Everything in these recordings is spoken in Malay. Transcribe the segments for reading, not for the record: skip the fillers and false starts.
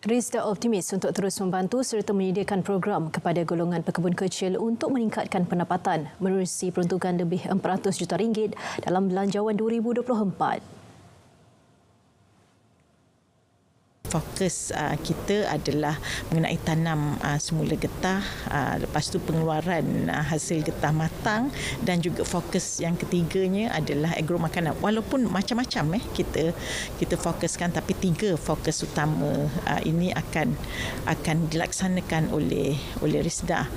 Rizda optimis untuk terus membantu serta menyediakan program kepada golongan pekebun kecil untuk meningkatkan pendapatan menerusi peruntukan lebih RM400 juta dalam Belanjawan 2024. Fokus kita adalah mengenai tanam semula getah, lepas tu pengeluaran hasil getah matang, dan juga fokus yang ketiganya adalah agro makanan. Walaupun macam-macam kita fokuskan, tapi 3 fokus utama ini akan dilaksanakan oleh Rizda.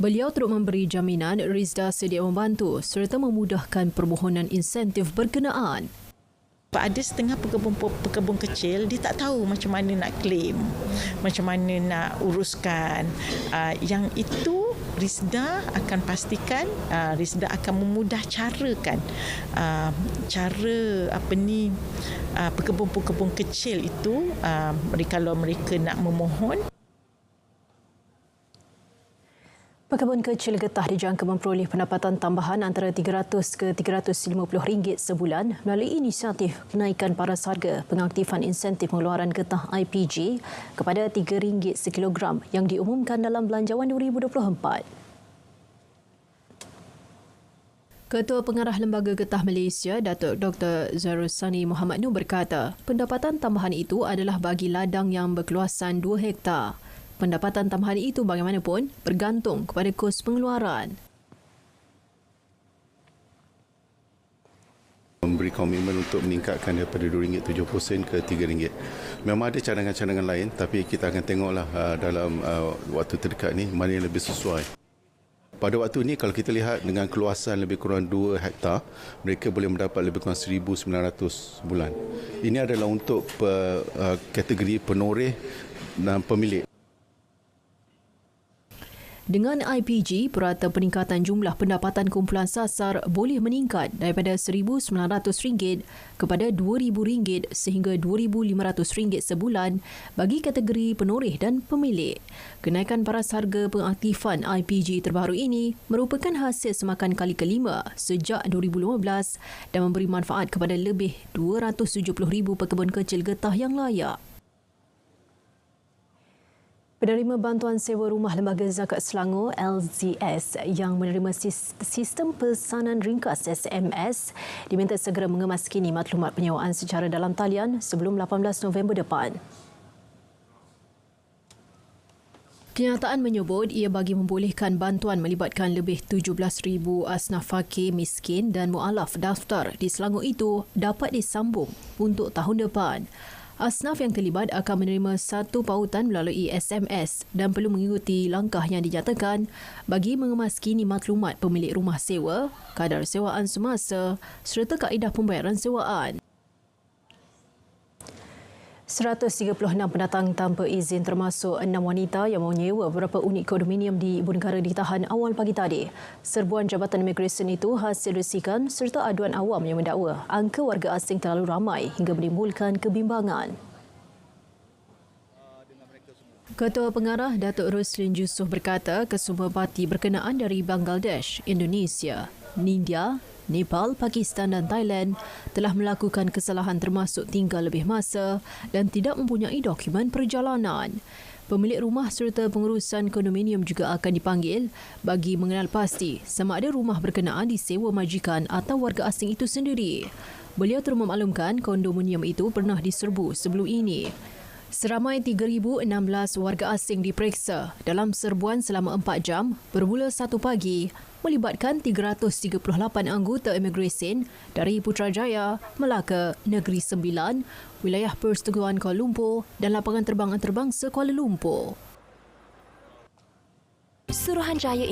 Beliau turut memberi jaminan Rizda sedia membantu serta memudahkan permohonan insentif berkenaan. Ada setengah pekebun kecil, dia tak tahu macam mana nak claim, macam mana nak uruskan. Yang itu Rizda akan pastikan, Rizda akan memudah carakan pekebun kecil itu, kalau mereka nak memohon. Pekebun kecil getah dijangka memperoleh pendapatan tambahan antara RM300 ke RM350 sebulan melalui inisiatif kenaikan paras harga pengaktifan insentif pengeluaran getah IPG kepada RM3 sekilogram yang diumumkan dalam Belanjawan 2024. Ketua Pengarah Lembaga Getah Malaysia, Datuk Dr. Zarusani Muhammad Noor berkata, pendapatan tambahan itu adalah bagi ladang yang berkeluasan 2 hektar. Pendapatan tambahan itu bagaimanapun bergantung kepada kos pengeluaran. Memberi komitmen untuk meningkatkan daripada RM2.70 ke RM3. Memang ada cadangan-cadangan lain, tapi kita akan tengoklah dalam waktu terdekat ni mana yang lebih sesuai. Pada waktu ini kalau kita lihat dengan keluasan lebih kurang 2 hektar, mereka boleh mendapat lebih kurang RM1,900 sebulan. Ini adalah untuk kategori penoreh dan pemilik. Dengan IPG, purata peningkatan jumlah pendapatan kumpulan sasar boleh meningkat daripada RM1,900 kepada RM2,000 sehingga RM2,500 sebulan bagi kategori penoreh dan pemilik. Kenaikan paras harga pengaktifan IPG terbaru ini merupakan hasil semakan kali kelima sejak 2015 dan memberi manfaat kepada lebih 270,000 pekebun kecil getah yang layak. Penerima Bantuan Sewa Rumah Lembaga Zakat Selangor LZS yang menerima sistem pesanan ringkas SMS diminta segera mengemaskini maklumat penyewaan secara dalam talian sebelum 18 November depan. Kenyataan menyebut ia bagi membolehkan bantuan melibatkan lebih 17,000 asnaf fakir miskin dan mualaf daftar di Selangor itu dapat disambung untuk tahun depan. Asnaf yang terlibat akan menerima satu pautan melalui SMS dan perlu mengikuti langkah yang dinyatakan bagi mengemaskini maklumat pemilik rumah sewa, kadar sewaan semasa serta kaedah pembayaran sewaan. 136 pendatang tanpa izin termasuk 6 wanita yang menyewa beberapa unit kondominium di Ibu Negara ditahan awal pagi tadi. Serbuan Jabatan Imigresen itu hasil resikan serta aduan awam yang mendakwa angka warga asing terlalu ramai hingga menimbulkan kebimbangan. Ketua Pengarah Datuk Roslin Yusof berkata kesemua parti berkenaan dari Bangladesh, Indonesia, India, Nepal, Pakistan dan Thailand telah melakukan kesalahan termasuk tinggal lebih masa dan tidak mempunyai dokumen perjalanan. Pemilik rumah serta pengurusan kondominium juga akan dipanggil bagi mengenal pasti sama ada rumah berkenaan disewa majikan atau warga asing itu sendiri. Beliau turut memaklumkan kondominium itu pernah diserbu sebelum ini. Seramai 3,016 warga asing diperiksa dalam serbuan selama 4 jam bermula 1 pagi melibatkan 338 anggota imigresen dari Putrajaya, Melaka, Negeri Sembilan, wilayah Persetujuan Kuala Lumpur dan lapangan terbang antarabangsa Kuala Lumpur. Suruhanjaya